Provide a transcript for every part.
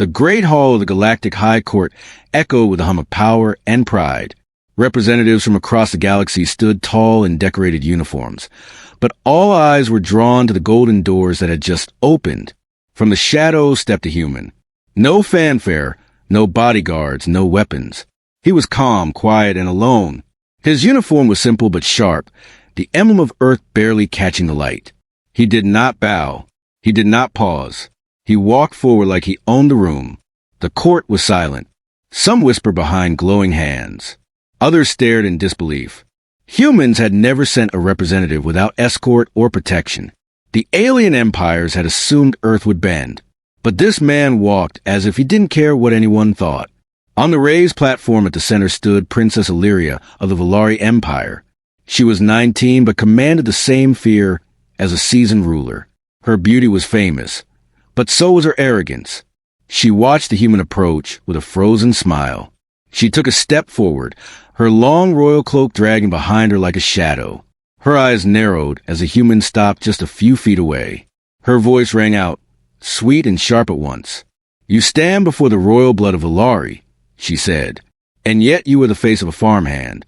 The great hall of the Galactic High Court echoed with the hum of power and pride. Representatives from across the galaxy stood tall in decorated uniforms, but all eyes were drawn to the golden doors that had just opened. From the shadows stepped a human. No fanfare, no bodyguards, no weapons. He was calm, quiet, and alone. His uniform was simple but sharp, the emblem of Earth barely catching the light. He did not bow. He did not pause. He walked forward like he owned the room. The court was silent. Some whispered behind glowing hands. Others stared in disbelief. Humans had never sent a representative without escort or protection. The alien empires had assumed Earth would bend. But this man walked as if he didn't care what anyone thought. On the raised platform at the center stood Princess Illyria of the Valari Empire. She was 19 but commanded the same fear as a seasoned ruler. Her beauty was famous, but so was her arrogance. She watched the human approach with a frozen smile. She took a step forward, her long royal cloak dragging behind her like a shadow. Her eyes narrowed as the human stopped just a few feet away. Her voice rang out, sweet and sharp at once. "You stand before the royal blood of Valari," she said, "and yet you are the face of a farmhand."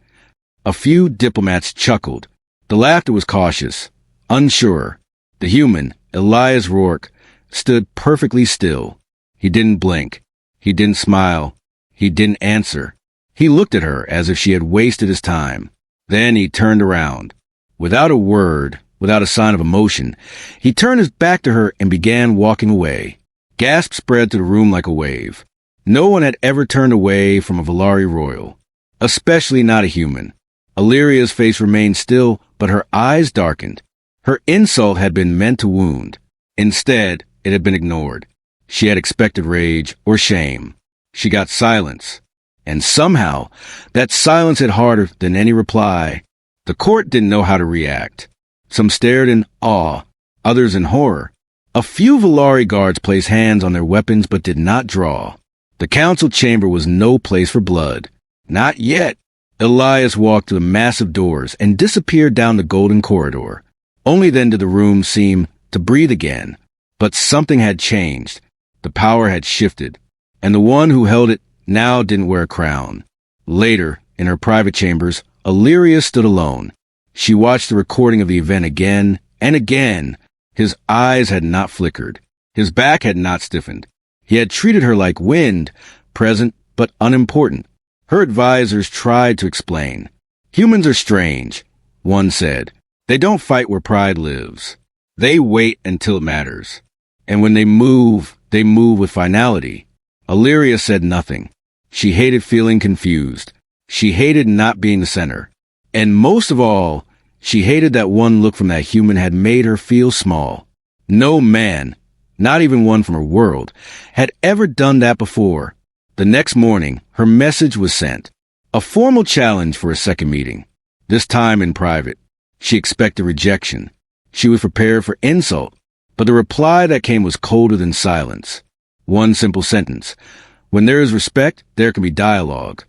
A few diplomats chuckled. The laughter was cautious, unsure. The human, Elias Rourke, stood perfectly still. He didn't blink. He didn't smile. He didn't answer. He looked at her as if she had wasted his time. Then he turned around. Without a word, without a sign of emotion, he turned his back to her and began walking away. Gasps spread through the room like a wave. No one had ever turned away from a Valari royal, especially not a human. Illyria's face remained still, but her eyes darkened. Her insult had been meant to wound. Instead, it had been ignored. She had expected rage or shame. She got silence. And somehow, that silence hit harder than any reply. The court didn't know how to react. Some stared in awe, others in horror. A few Valari guards placed hands on their weapons but did not draw. The council chamber was no place for blood. Not yet. Elias walked to the massive doors and disappeared down the golden corridor. Only then did the room seem to breathe again. But something had changed. The power had shifted, and the one who held it now didn't wear a crown. Later, in her private chambers, Illyria stood alone. She watched the recording of the event again and again. His eyes had not flickered. His back had not stiffened. He had treated her like wind, present but unimportant. Her advisors tried to explain. "Humans are strange," one said. "They don't fight where pride lives. They wait until it matters. And when they move with finality." Illyria said nothing. She hated feeling confused. She hated not being the center. And most of all, she hated that one look from that human had made her feel small. No man, not even one from her world, had ever done that before. The next morning, her message was sent. A formal challenge for a second meeting. This time in private. She expected rejection. She was prepared for insult. But the reply that came was colder than silence. One simple sentence. "When there is respect, there can be dialogue."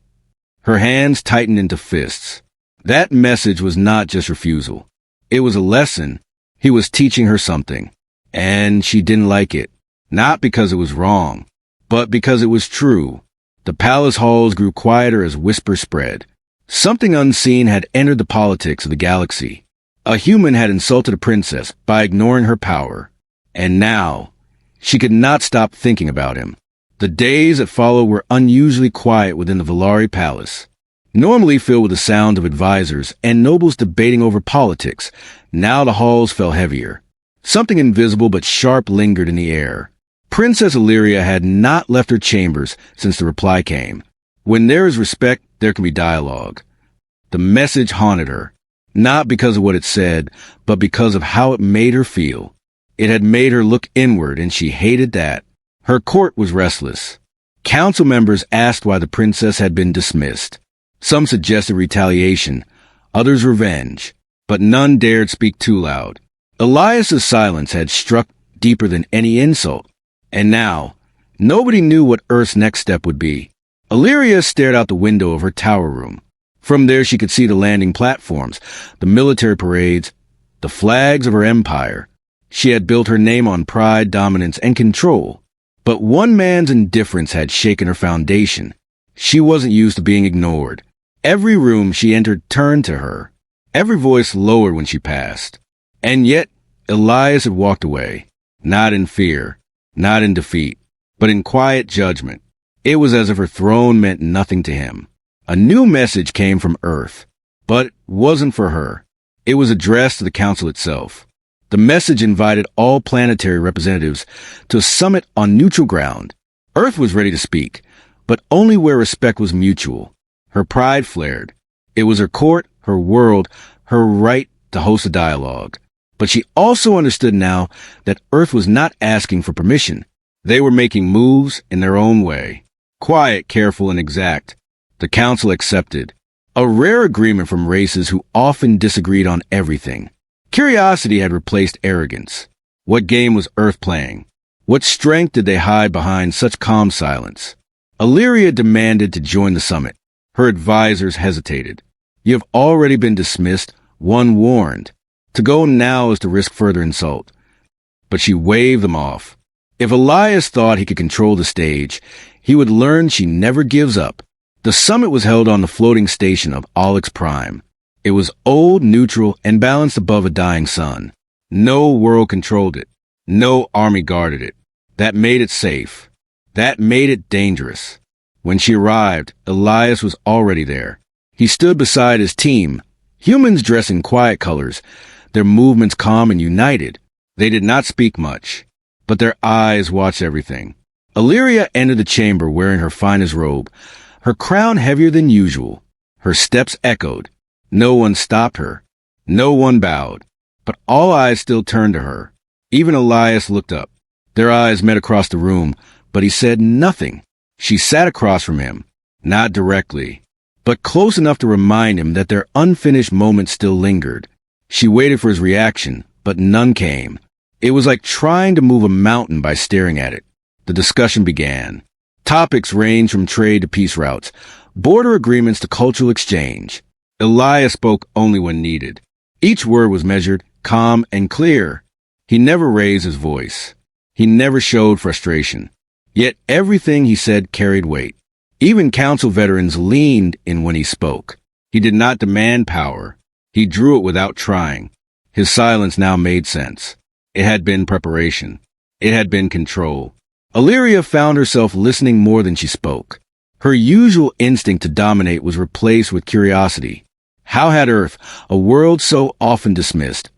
Her hands tightened into fists. That message was not just refusal. It was a lesson. He was teaching her something. And she didn't like it. Not because it was wrong, but because it was true. The palace halls grew quieter as whispers spread. Something unseen had entered the politics of the galaxy. A human had insulted a princess by ignoring her power. And now, she could not stop thinking about him. The days that followed were unusually quiet within the Valari Palace. Normally filled with the sound of advisors and nobles debating over politics, now the halls felt heavier. Something invisible but sharp lingered in the air. Princess Illyria had not left her chambers since the reply came. When there is respect, there can be dialogue. The message haunted her, not because of what it said, but because of how it made her feel. It had made her look inward, and she hated that. Her court was restless. Council members asked why the princess had been dismissed. Some suggested retaliation, others revenge, but none dared speak too loud. Elias's silence had struck deeper than any insult. And now, nobody knew what Earth's next step would be. Illyria stared out the window of her tower room. From there she could see the landing platforms, the military parades, the flags of her empire. She had built her name on pride, dominance, and control. But one man's indifference had shaken her foundation. She wasn't used to being ignored. Every room she entered turned to her. Every voice lowered when she passed. And yet, Elias had walked away. Not in fear, not in defeat, but in quiet judgment. It was as if her throne meant nothing to him. A new message came from Earth, but it wasn't for her. It was addressed to the council itself. The message invited all planetary representatives to a summit on neutral ground. Earth was ready to speak, but only where respect was mutual. Her pride flared. It was her court, her world, her right to host a dialogue. But she also understood now that Earth was not asking for permission. They were making moves in their own way. Quiet, careful, and exact. The council accepted. A rare agreement from races who often disagreed on everything. Curiosity had replaced arrogance. What game was Earth playing? What strength did they hide behind such calm silence? Illyria demanded to join the summit. Her advisors hesitated. You have already been dismissed, one warned. To go now is to risk further insult. But she waved them off. If Elias thought he could control the stage, he would learn she never gives up. The summit was held on the floating station of Alex Prime. It was old, neutral, and balanced above a dying sun. No world controlled it. No army guarded it. That made it safe. That made it dangerous. When she arrived, Elias was already there. He stood beside his team, humans dressed in quiet colors, their movements calm and united. They did not speak much, but their eyes watched everything. Illyria entered the chamber wearing her finest robe, her crown heavier than usual. Her steps echoed. No one stopped her. No one bowed. But all eyes still turned to her. Even Elias looked up. Their eyes met across the room, but he said nothing. She sat across from him, not directly, but close enough to remind him that their unfinished moments still lingered. She waited for his reaction, but none came. It was like trying to move a mountain by staring at it. The discussion began. Topics ranged from trade to peace routes, border agreements to cultural exchange. Elias spoke only when needed. Each word was measured, calm, and clear. He never raised his voice. He never showed frustration. Yet everything he said carried weight. Even council veterans leaned in when he spoke. He did not demand power. He drew it without trying. His silence now made sense. It had been preparation. It had been control. Illyria found herself listening more than she spoke. Her usual instinct to dominate was replaced with curiosity. How had Earth, a world so often dismissed,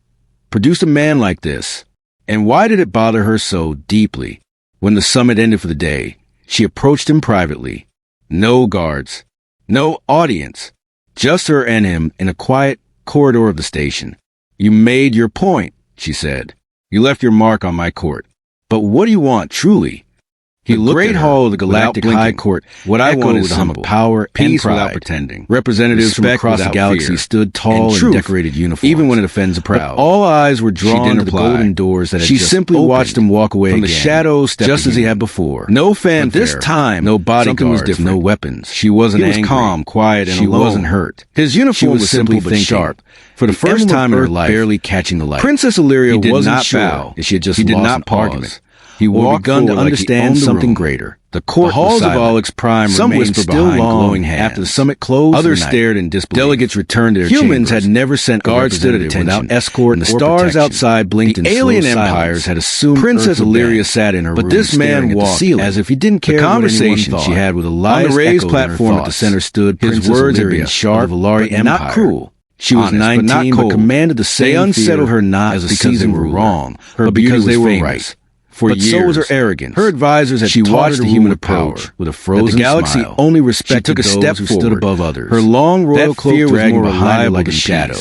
produced a man like this? And why did it bother her so deeply? When the summit ended for the day, she approached him privately. No guards, no audience, just her and him in a quiet corridor of the station. You made your point, she said. You left your mark on my court. But what do you want, truly? The great hall of the Galactic High Court, what I want is some power, peace without pretending. Representatives from across the galaxy stood tall in decorated uniforms, even when it offends the proud. But all eyes were drawn to the golden doors that had just simply watched him walk away from the shadows, just as he had before. No fanfare. This time, no bodyguards, no weapons. She wasn't angry. He was calm, quiet, and alone. She wasn't hurt. His uniform was simple but sharp. For the first time in her life, barely catching the light. Princess Illyria wasn't sure if she had just lost an argument. He walked begun to understand something greater. The court, the halls of Alex Prime remained still long after the summit closed. Others stared in disbelief. Delegates returned to their Humans had never sent guards stood at attention without escort, and the stars outside blinked in alien empires had assumed Princess Illyria sat in her room, but this man walked as if he didn't care. The conversation she had with Elias on the raised platform at the center stood. His words had been sharp, but not cruel. She was 19, but commanded the same. They unsettled her not because they were wrong, but because they were right. But years, so was her arrogance. Her advisors had watched the human approach with a frozen smile. The galaxy only respected those who stood above others. Her long royal cloak was more reliable like a shadow.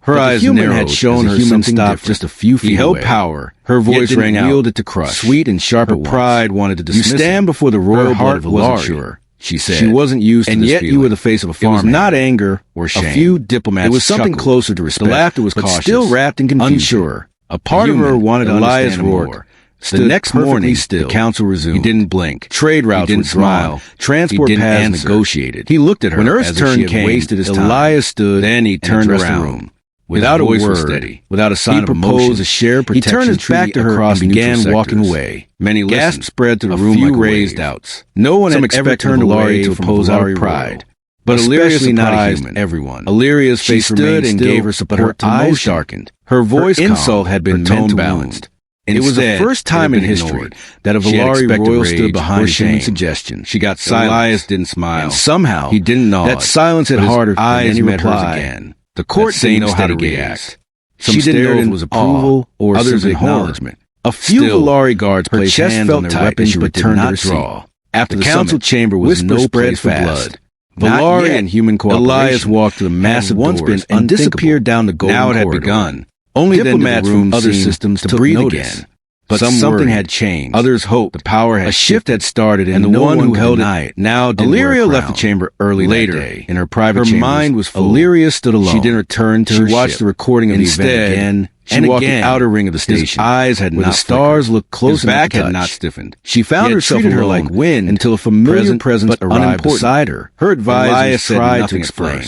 Her eyes narrowed had shown her human stopped just a few feet away. He held power. Her voice rang out, wielded to crush. Sweet and sharp at once. Her pride wanted to dismiss him. You stand before the royal blood of Illyria, she said. She wasn't used to this feeling. And yet you were the face of a farmer. It was not anger or shame. A few diplomats. It was something closer to respect. The laughter was cautious, still wrapped in confusion. Unsure. A part of her wanted to understand more. The next morning, the council resumed. He didn't blink. Trade routes didn't smile. Transport paths negotiated. He looked at her when Earth's turn came. Wasted his time. Elias stood. Then he turned around. The room. Without a word, steady, without a sign of emotion, he proposed a shared protection. He turned his back to her and began walking away. Many gasps spread through the room like raised doubts. No one had ever turned away to oppose our pride. But Illyria surprised everyone. Illyria's face stood and gave her support, but her eyes darkened. Her voice insult had been tone balanced. It was the first time in history that a Valari royal stood behind shame suggestion. She got silent. Elias didn't smile. And somehow he didn't nod. That silence hit harder than any reply. Again. The court didn't know how to react. Some stared in was approval, or others acknowledgement. A few Valari guards placed hands on their weapons but did not draw. After the council chamber was no place for blood. Valari and human cooperation. Elias walked to the massive doors and disappeared down the golden corridor. Now it had begun. Only diplomats from other systems to breathe again. But something had changed. Others hoped. The power had shift had started, and the one who held it now didn't. Illyria left the chamber early later in her private chambers. Her mind was full. Illyria stood alone. She didn't return to her ship. She watched the recording of the event again. She walked the outer ring of the station. His eyes had not. The stars looked close. His back had not stiffened. She found herself alone her like wind until a familiar presence arrived beside her. Her advisor tried to explain.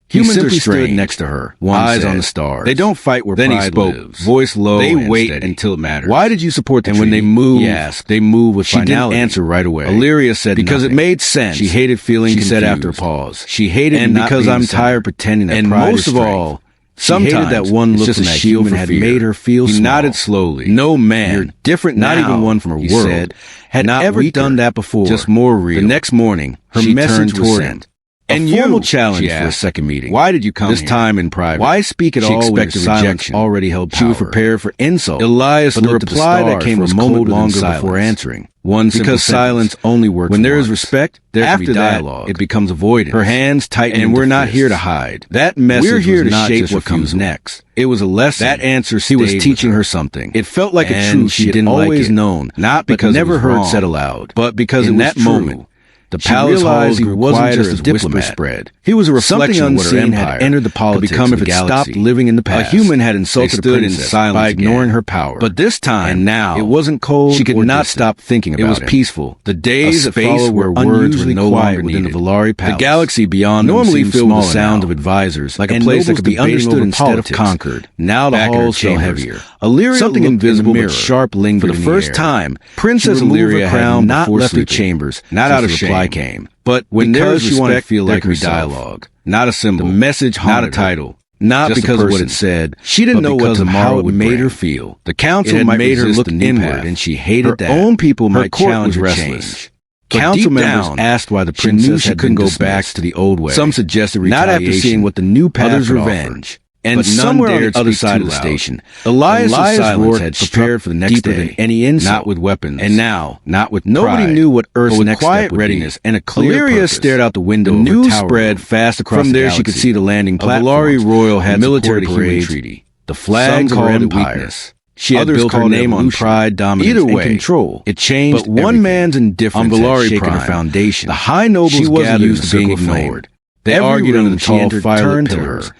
Humans simply stood next to her, eyes on the stars. They don't fight where pride lives. Voice low. They wait until it matters. Why did you support the treaty? And when they move, they move with finality. She didn't answer right away. Illyria said because it made sense. She hated feeling. She said after a pause. She hated and because I'm tired pretending that pride is strength. And most of all, sometimes that one look from that human had made her feel small. He nodded slowly. No man, you're different not now, even one from her world, had ever done that before. Just more real. The next morning, her message was sent. And a formal challenge for a second meeting. Why did you come this time in private? Why speak at all? She expected rejection. Already held power. She was prepared for insult. Elias looked at the reply that came a moment longer before answering. One because silence only works when there is respect. There can be dialogue. It becomes avoidance. Her hands tightened, and we're not here to hide. That message we're here to shape what comes next. It was a lesson. That answer he was teaching her something. It felt like a truth she didn't always known, not because never heard said aloud, but because in that moment. The palace halls grew quieter as the diplomat spread. He was a reflection of what her empire had entered the politics become if it stopped living in the past. A human had insulted a princess by ignoring her power. But this time, and now, it wasn't cold. She could not stop thinking about it. It was peaceful. The days that followed where words were no longer within the Valari palace. The galaxy beyond normally filled with the sound of advisors, like a place that could be understood instead of conquered. Now the halls felt heavier. Illyria something invisible but sharp lingered for the first time. Princess Illyria had not left the chambers, not out of shame. Came, but when because she wanted to feel like her dialogue, not a symbol, the message, not a title, not because of what it said. She didn't know what tomorrow would made her feel. The council might made her look inward, and she hated that. Her own people might challenge her change. Council members asked why the princess couldn't go back to the old way. Some suggested retaliation, not after seeing what the new path others revenge. And somewhere on the other side of the station, Elias Silence had prepared for the next day, than any insult, not with weapons, and now, not with nobody knew what Earth's next quiet step would readiness be. And a clear Illyria stared out the window. The news spread fast across. From there, she could see the landing platform. Valari Royal had military parade treaty, the flags of her empire. She had built her name on pride, dominance, and control. It changed, but one man's indifference had shaken her foundation. The high nobles gathered used to being ignored. They argued under the tall fire pillars.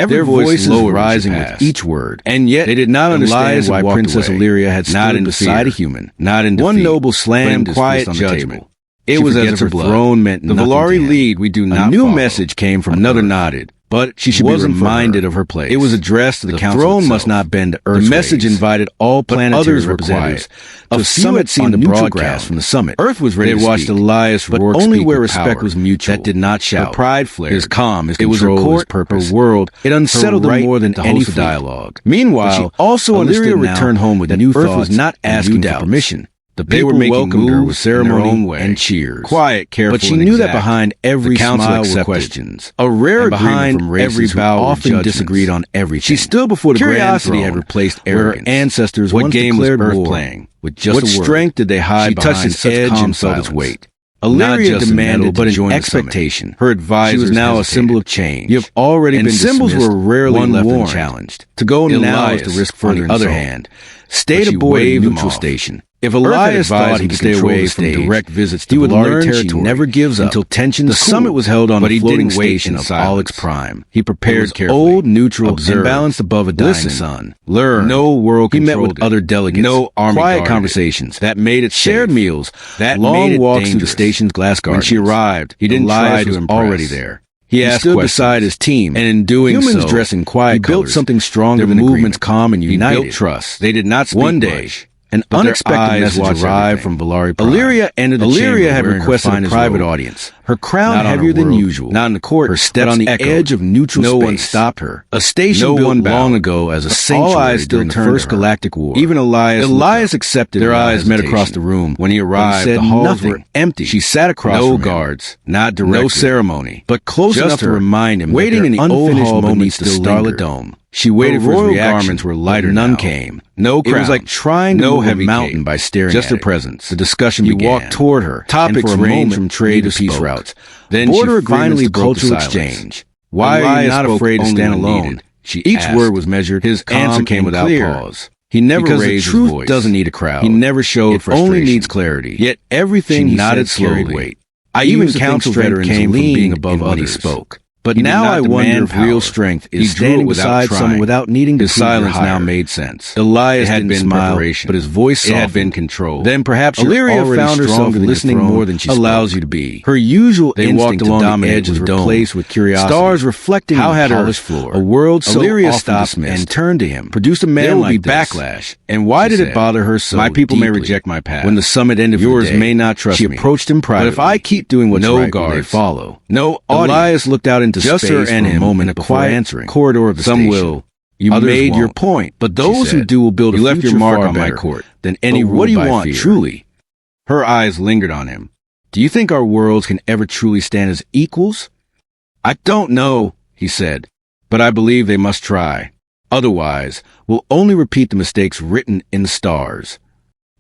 Their voices low rising with each word, and yet they did not understand why Princess Illyria had stood beside a human, not in defeat. One noble slammed quiet judgment. It was as if her throne meant nothing. The Valari lead we do not. A new message came from another nodded. But she wasn't reminded of her place. It was addressed to the council. The throne must not bend to Earth's. The message invited all planetary representatives. A few had seen the broadcast from the summit. Earth was ready to speak. They watched Elias roar, but only where respect was mutual. That did not shout. Her pride flared. His calm, his control, it was her court, purpose, her world. It unsettled them more than any dialogue. Meanwhile, she also understood now returned home with new thoughts. Earth was not asking for permission. The people welcomed her with ceremony and cheers. Quiet, careful, but she knew that behind every smile were questions. A rare behind from every bow often disagreed on everything. She stood before the curiosity had replaced arrogance. Her ancestors once declared war playing with just a word. What strength did they hide behind such edge and felt its weight? Illyria demanded, but an expectation. Her advisor was now a symbol of change. You have already been dismissed. Symbols were rarely left unchallenged. To go now is to risk further. On the other hand, stay aboard a neutral station. If Elias thought he could stay away from direct visits to Valari territory, she never gives up until tensions. The summit was held on the floating station of Alex Prime. He prepared carefully, old, neutral, and balanced above a dying sun. Learn. No world controlled. He met with other delegates. No army quiet conversations that made it shared meals. That long walks through the station's glass garden. When she arrived, he didn't try to impress. Already there. He stood beside his team, and in doing humans so, dressed in quiet he built something stronger than movements calm and united. He built trust. They did not speak one day. Much. An unexpected message arrived from Valari Prime. Illyria entered the chamber had requested a private audience. Her crown heavier than usual. Not in the court, her steps on the edge of neutral space. No one stopped her. A station built long ago as a sanctuary all eyes during the First Galactic War. Even Elias accepted. Their eyes met across the room. When he arrived, the halls were empty. She sat across from him. No guards, not directed. No ceremony, but close enough to remind him. Waiting in the old hall beneath the starlit dome. She waited for his reaction. Garments were lighter. None came. No crown. It was like trying to move a mountain by staring just at her presence. The discussion began. He walked toward her. Topics ranged from trade to peace routes. Then border agreements to cultural exchange. Why are you not afraid to stand alone? Each word was measured. His answer came without pause. He never raised his voice. The truth doesn't need a crowd. He never showed frustration. It only needs clarity. Yet everything he nodded slowly. Weight. I even counseled veterans came from being above others. When he spoke. But now I wonder if real strength is standing beside someone without needing to. His silence now made sense. Elias had been preparation, but his voice softened. It had been control. Then perhaps Illyria found herself listening more than she allows you to be. Her usual instinct to dominate was replaced with curiosity. Stars reflecting how had her floor. A world so Illyria stopped and turned to him. Produced a man like this. Backlash. And why did it bother her so? My people may reject my path. When the summit ended, yours may not trust me. She approached him privately. But if I keep doing what's right, they follow. No audience. Elias looked out into just space her and him a moment before answering. Corridor of the station. Some will. You others made won't. Your point, but those who do will build a left your mark on my court than any rule. What do you want, fear. Truly? Her eyes lingered on him. Do you think our worlds can ever truly stand as equals? I don't know, he said, but I believe they must try. Otherwise, we'll only repeat the mistakes written in the stars.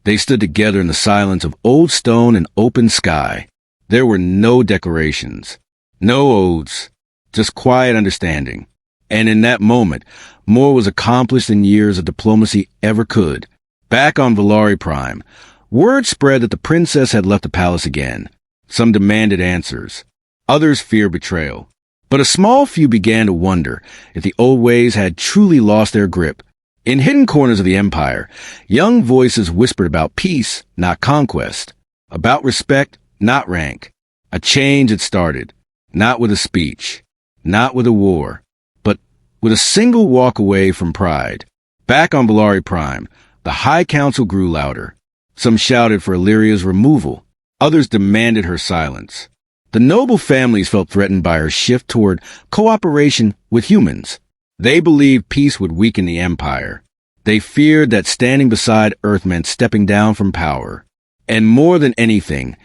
They stood together in the silence of old stone and open sky. There were no declarations, no odes, just quiet understanding. And in that moment, more was accomplished than years of diplomacy ever could. Back on Valari Prime, word spread that the princess had left the palace again. Some demanded answers. Others feared betrayal. But a small few began to wonder if the old ways had truly lost their grip. In hidden corners of the empire, young voices whispered about peace, not conquest. About respect, not rank. A change had started, not with a speech, not with a war, but with a single walk away from pride. Back on Valari Prime, the High Council grew louder. Some shouted for Illyria's removal. Others demanded her silence. The noble families felt threatened by her shift toward cooperation with humans. They believed peace would weaken the empire. They feared that standing beside Earth meant stepping down from power. And more than anything,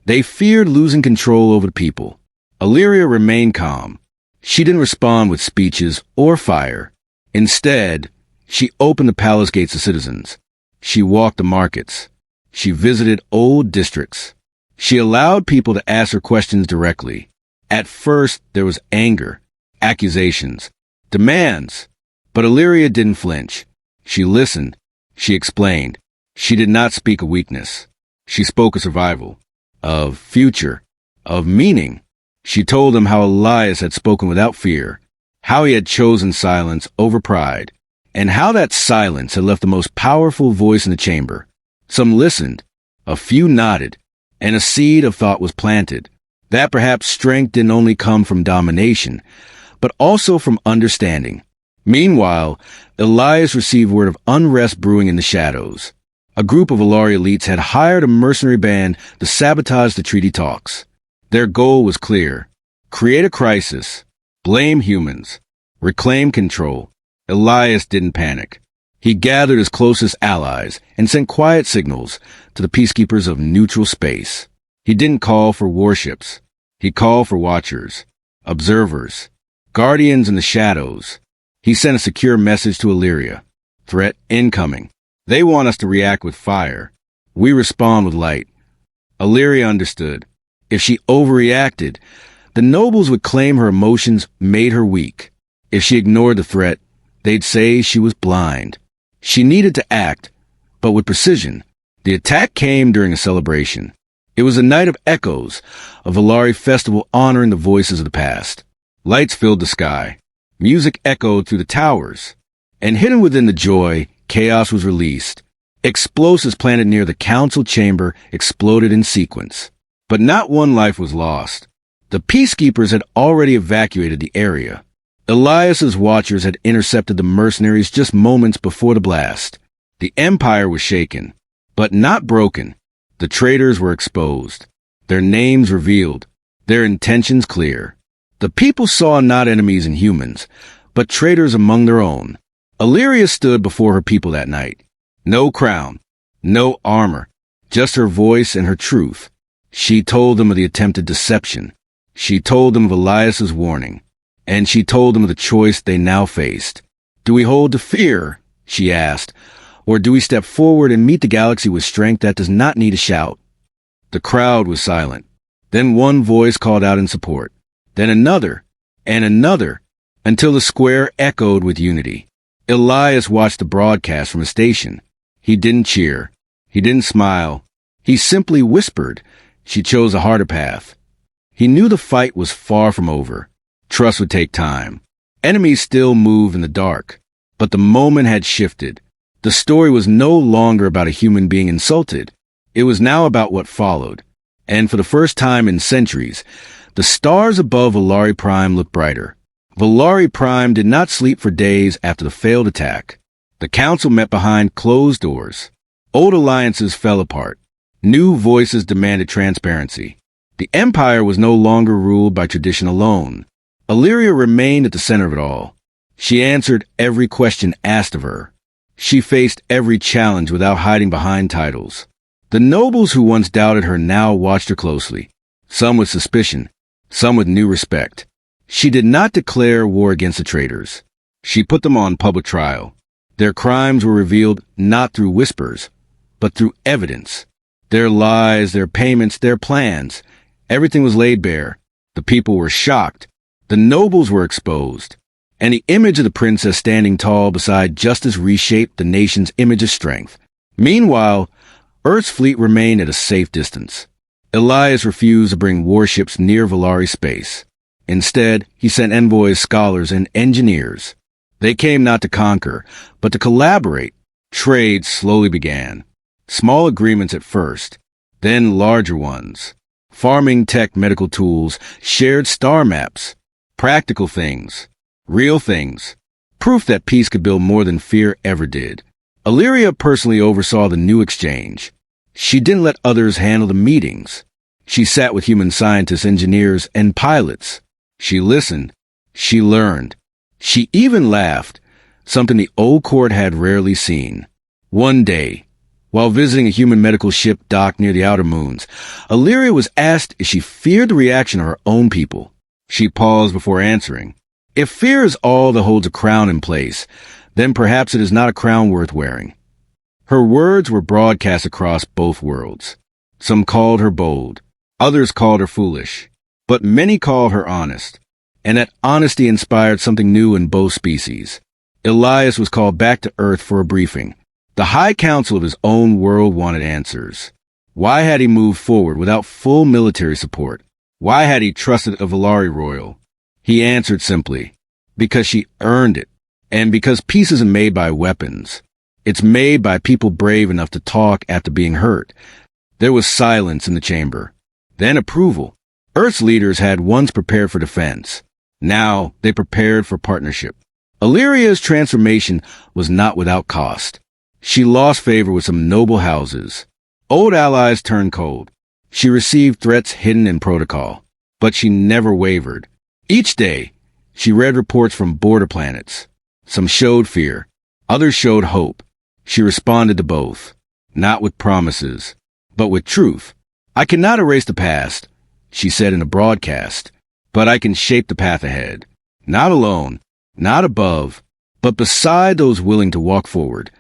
they feared losing control over the people. Illyria remained calm. She didn't respond with speeches or fire. Instead, she opened the palace gates to citizens. She walked the markets. She visited old districts. She allowed people to ask her questions directly. At first, there was anger, accusations, demands. But Illyria didn't flinch. She listened. She explained. She did not speak of weakness. She spoke of survival, of future, of meaning. She told them how Elias had spoken without fear, how he had chosen silence over pride, and how that silence had left the most powerful voice in the chamber. Some listened, a few nodded, and a seed of thought was planted, that perhaps strength didn't only come from domination, but also from understanding. Meanwhile, Elias received word of unrest brewing in the shadows. A group of Valari elites had hired a mercenary band to sabotage the treaty talks. Their goal was clear: create a crisis, blame humans, reclaim control. Elias didn't panic. He gathered his closest allies and sent quiet signals to the peacekeepers of neutral space. He didn't call for warships. He called for watchers, observers, guardians in the shadows. He sent a secure message to Illyria. Threat incoming. They want us to react with fire. We respond with light. Illyria understood. If she overreacted, the nobles would claim her emotions made her weak. If she ignored the threat, they'd say she was blind. She needed to act, but with precision. The attack came during a celebration. It was a night of echoes, a Valari festival honoring the voices of the past. Lights filled the sky. Music echoed through the towers. And hidden within the joy, chaos was released. Explosives planted near the council chamber exploded in sequence. But not one life was lost. The peacekeepers had already evacuated the area. Elias's watchers had intercepted the mercenaries just moments before the blast. The Empire was shaken, but not broken. The traitors were exposed, their names revealed, their intentions clear. The people saw not enemies in humans, but traitors among their own. Illyria stood before her people that night. No crown, no armor, just her voice and her truth. She told them of the attempted deception. She told them of Elias's warning. And she told them of the choice they now faced. Do we hold to fear, she asked, or do we step forward and meet the galaxy with strength that does not need a shout? The crowd was silent. Then one voice called out in support. Then another, and another, until the square echoed with unity. Elias watched the broadcast from a station. He didn't cheer. He didn't smile. He simply whispered. She chose a harder path. He knew the fight was far from over. Trust would take time. Enemies still moved in the dark. But the moment had shifted. The story was no longer about a human being insulted. It was now about what followed. And for the first time in centuries, the stars above Valari Prime looked brighter. Valari Prime did not sleep for days after the failed attack. The council met behind closed doors. Old alliances fell apart. New voices demanded transparency. The Empire was no longer ruled by tradition alone. Illyria remained at the center of it all. She answered every question asked of her. She faced every challenge without hiding behind titles. The nobles who once doubted her now watched her closely, some with suspicion, some with new respect. She did not declare war against the traitors. She put them on public trial. Their crimes were revealed not through whispers, but through evidence. Their lies, their payments, their plans, everything was laid bare. The people were shocked. The nobles were exposed. And the image of the princess standing tall beside justice reshaped the nation's image of strength. Meanwhile, Earth's fleet remained at a safe distance. Elias refused to bring warships near Valari space. Instead, he sent envoys, scholars, and engineers. They came not to conquer, but to collaborate. Trade slowly began. Small agreements at first, then larger ones. Farming tech, medical tools, shared star maps, practical things, real things. Proof that peace could build more than fear ever did. Illyria personally oversaw the new exchange. She didn't let others handle the meetings. She sat with human scientists, engineers, and pilots. She listened. She learned. She even laughed, something the old court had rarely seen. One day, while visiting a human medical ship docked near the outer moons, Illyria was asked if she feared the reaction of her own people. She paused before answering. If fear is all that holds a crown in place, then perhaps it is not a crown worth wearing. Her words were broadcast across both worlds. Some called her bold. Others called her foolish. But many called her honest. And that honesty inspired something new in both species. Elias was called back to Earth for a briefing. The High Council of his own world wanted answers. Why had he moved forward without full military support? Why had he trusted a Valari royal? He answered simply, because she earned it, and because peace isn't made by weapons. It's made by people brave enough to talk after being hurt. There was silence in the chamber. Then approval. Earth's leaders had once prepared for defense. Now they prepared for partnership. Illyria's transformation was not without cost. She lost favor with some noble houses. Old allies turned cold. She received threats hidden in protocol. But she never wavered. Each day, she read reports from border planets. Some showed fear. Others showed hope. She responded to both. Not with promises, but with truth. I cannot erase the past, she said in a broadcast, but I can shape the path ahead. Not alone, not above, but beside those willing to walk forward.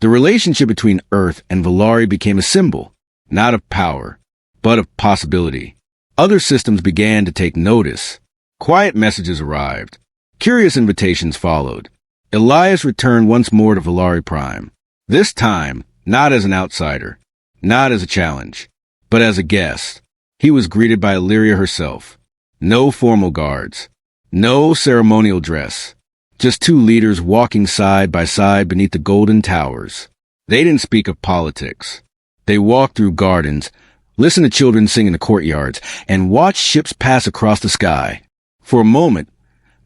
The relationship between Earth and Valari became a symbol, not of power, but of possibility. Other systems began to take notice. Quiet messages arrived. Curious invitations followed. Elias returned once more to Valari Prime. This time, not as an outsider, not as a challenge, but as a guest. He was greeted by Illyria herself. No formal guards. No ceremonial dress. Just two leaders walking side by side beneath the golden towers. They didn't speak of politics. They walked through gardens, listen to children sing in the courtyards, and watch ships pass across the sky. For a moment,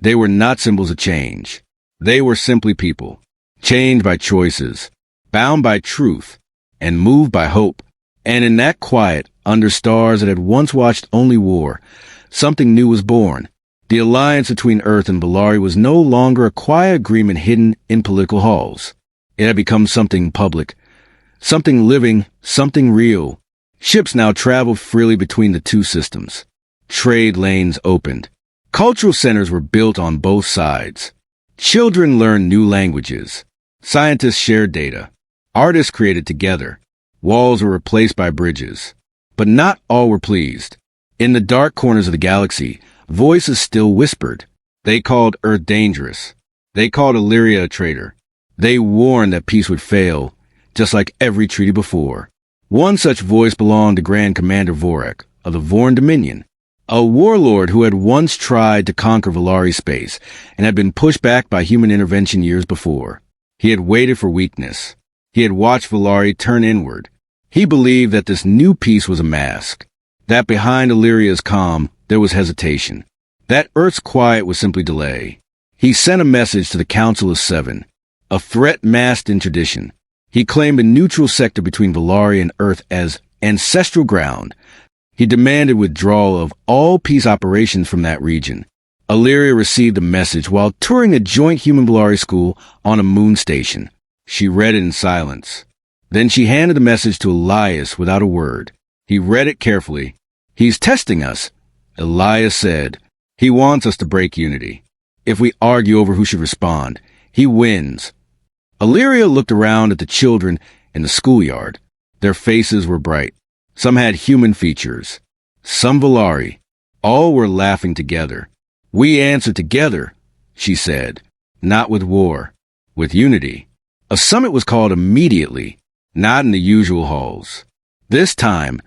they were not symbols of change. They were simply people, chained by choices, bound by truth, and moved by hope. And in that quiet, under stars that had once watched only war, something new was born. The alliance between Earth and Valari was no longer a quiet agreement hidden in political halls. It had become something public, something living, something real. Ships now traveled freely between the two systems. Trade lanes opened. Cultural centers were built on both sides. Children learned new languages. Scientists shared data. Artists created together. Walls were replaced by bridges. But not all were pleased. In the dark corners of the galaxy, voices still whispered. They called Earth dangerous. They called Illyria a traitor. They warned that peace would fail, just like every treaty before. One such voice belonged to Grand Commander Vorak of the Vorn Dominion, a warlord who had once tried to conquer Valari space and had been pushed back by human intervention years before. He had waited for weakness. He had watched Valari turn inward. He believed that this new peace was a mask, that behind Illyria's calm there was hesitation, that Earth's quiet was simply delay. He sent a message to the Council of Seven, a threat masked in tradition. He claimed a neutral sector between Valari and Earth as ancestral ground. He demanded withdrawal of all peace operations from that region. Illyria received the message while touring a joint human-Valari school on a moon station. She read it in silence. Then she handed the message to Elias without a word. He read it carefully. "He's testing us," Elias said. "He wants us to break unity. If we argue over who should respond, he wins." Illyria looked around at the children in the schoolyard. Their faces were bright. Some had human features. Some Valari. All were laughing together. "We answer together," she said. "Not with war. With unity." A summit was called immediately, not in the usual halls. This time,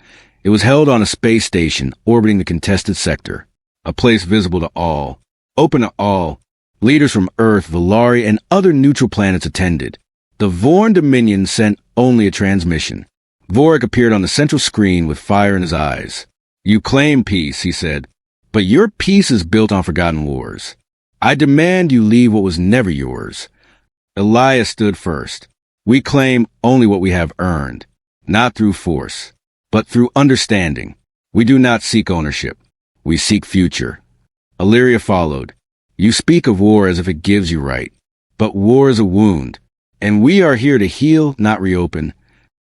it was held on a space station orbiting the contested sector, a place visible to all, open to all. Leaders from Earth, Valari, and other neutral planets attended. The Vorn Dominion sent only a transmission. Vorak appeared on the central screen with fire in his eyes. "You claim peace," he said, "but your peace is built on forgotten wars. I demand you leave what was never yours." Elias stood first. "We claim only what we have earned, not through force, but through understanding. We do not seek ownership. We seek future." Illyria followed. "You speak of war as if it gives you right, but war is a wound, and we are here to heal, not reopen."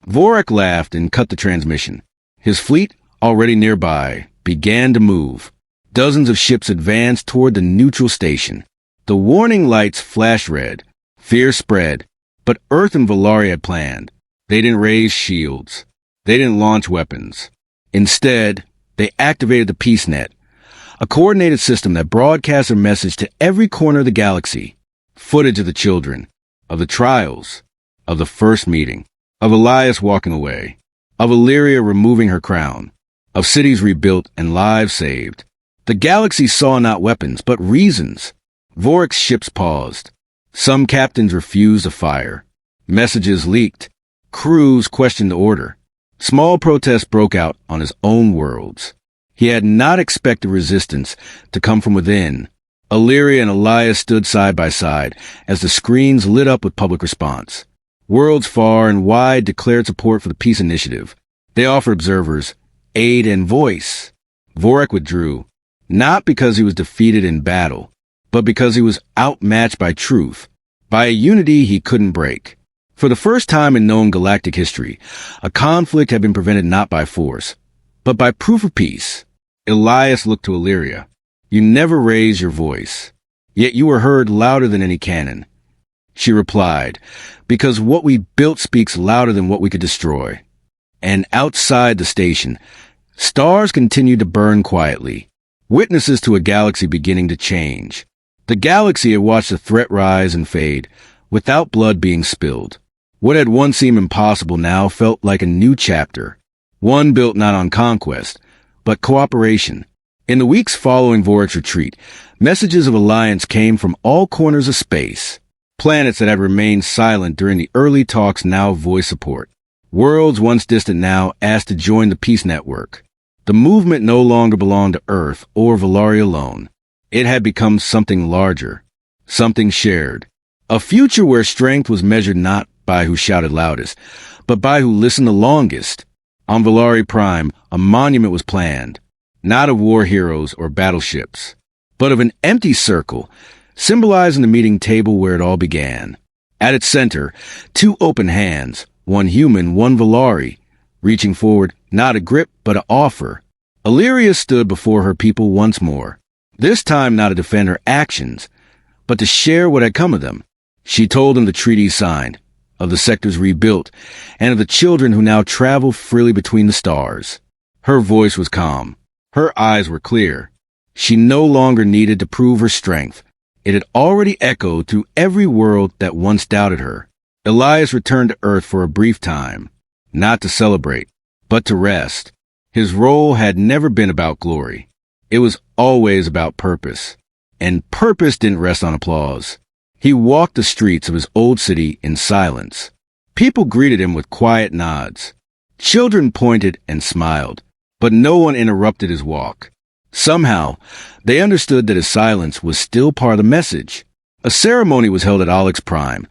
Vorak laughed and cut the transmission. His fleet, already nearby, began to move. Dozens of ships advanced toward the neutral station. The warning lights flashed red. Fear spread. But Earth and Valari had planned. They didn't raise shields. They didn't launch weapons. Instead, they activated the Peace Net, a coordinated system that broadcast a message to every corner of the galaxy. Footage of the children, of the trials, of the first meeting, of Elias walking away, of Illyria removing her crown, of cities rebuilt and lives saved. The galaxy saw not weapons, but reasons. Vorak's ships paused. Some captains refused to fire. Messages leaked. Crews questioned the order. Small protests broke out on his own worlds. He had not expected resistance to come from within. Illyria and Elias stood side by side as the screens lit up with public response. Worlds far and wide declared support for the peace initiative. They offered observers aid and voice. Vorak withdrew, not because he was defeated in battle, but because he was outmatched by truth, by a unity he couldn't break. For the first time in known galactic history, a conflict had been prevented not by force, but by proof of peace. Elias looked to Illyria. "You never raised your voice, yet you were heard louder than any cannon." She replied, "Because what we built speaks louder than what we could destroy." And outside the station, stars continued to burn quietly, witnesses to a galaxy beginning to change. The galaxy had watched the threat rise and fade, without blood being spilled. What had once seemed impossible now felt like a new chapter, one built not on conquest, but cooperation. In the weeks following Vorak's retreat, messages of alliance came from all corners of space. Planets that had remained silent during the early talks now voiced support. Worlds once distant now asked to join the Peace Network. The movement no longer belonged to Earth or Valari alone. It had become something larger, something shared. A future where strength was measured not by who shouted loudest, but by who listened the longest. On Valari Prime, a monument was planned, not of war heroes or battleships, but of an empty circle, symbolizing the meeting table where it all began. At its center, two open hands, one human, one Valari, reaching forward, not a grip, but an offer. Illyria stood before her people once more, this time not to defend her actions, but to share what had come of them. She told them the treaties signed, of the sectors rebuilt, and of the children who now travel freely between the stars. Her voice was calm. Her eyes were clear. She no longer needed to prove her strength. It had already echoed through every world that once doubted her. Elias returned to Earth for a brief time, not to celebrate, but to rest. His role had never been about glory. It was always about purpose. And purpose didn't rest on applause. He walked the streets of his old city in silence. People greeted him with quiet nods. Children pointed and smiled, but no one interrupted his walk. Somehow, they understood that his silence was still part of the message. A ceremony was held at Alex Prime,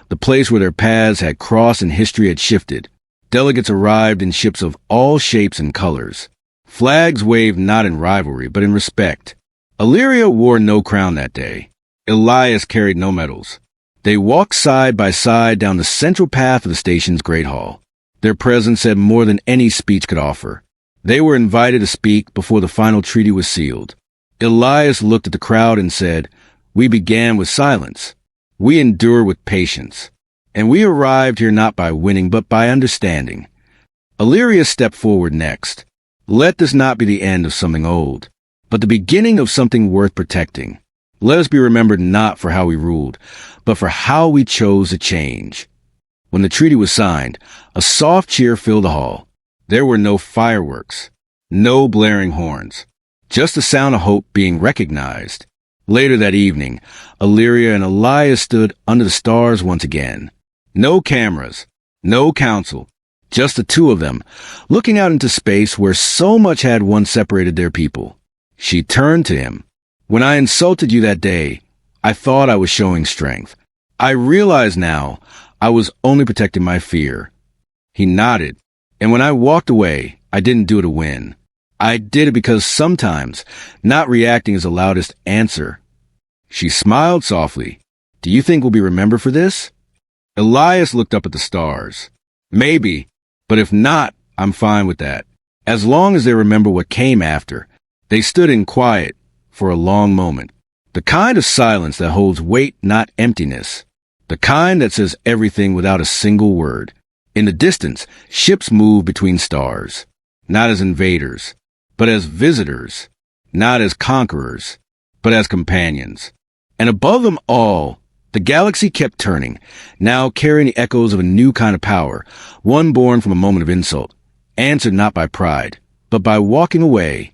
the place where their paths had crossed and history had shifted. Delegates arrived in ships of all shapes and colors. Flags waved not in rivalry, but in respect. Illyria wore no crown that day. Elias carried no medals. They walked side by side down the central path of the station's great hall. Their presence said more than any speech could offer. They were invited to speak before the final treaty was sealed. Elias looked at the crowd and said, "We began with silence. We endure with patience. And we arrived here not by winning, but by understanding." Illyria stepped forward next. "Let this not be the end of something old, but the beginning of something worth protecting. Let us be remembered not for how we ruled, but for how we chose to change." When the treaty was signed, a soft cheer filled the hall. There were no fireworks, no blaring horns, just the sound of hope being recognized. Later that evening, Illyria and Elias stood under the stars once again. No cameras, no council, just the two of them, looking out into space where so much had once separated their people. She turned to him. "When I insulted you that day, I thought I was showing strength. I realize now I was only protecting my fear." He nodded. "And when I walked away, I didn't do it to win. I did it because sometimes not reacting is the loudest answer." She smiled softly. "Do you think we'll be remembered for this?" Elias looked up at the stars. "Maybe, but if not, I'm fine with that. As long as they remember what came after." They stood in quiet for a long moment. The kind of silence that holds weight, not emptiness. The kind that says everything without a single word. In the distance, ships moved between stars, not as invaders, but as visitors, not as conquerors, but as companions. And above them all, the galaxy kept turning, now carrying the echoes of a new kind of power, one born from a moment of insult, answered not by pride, but by walking away,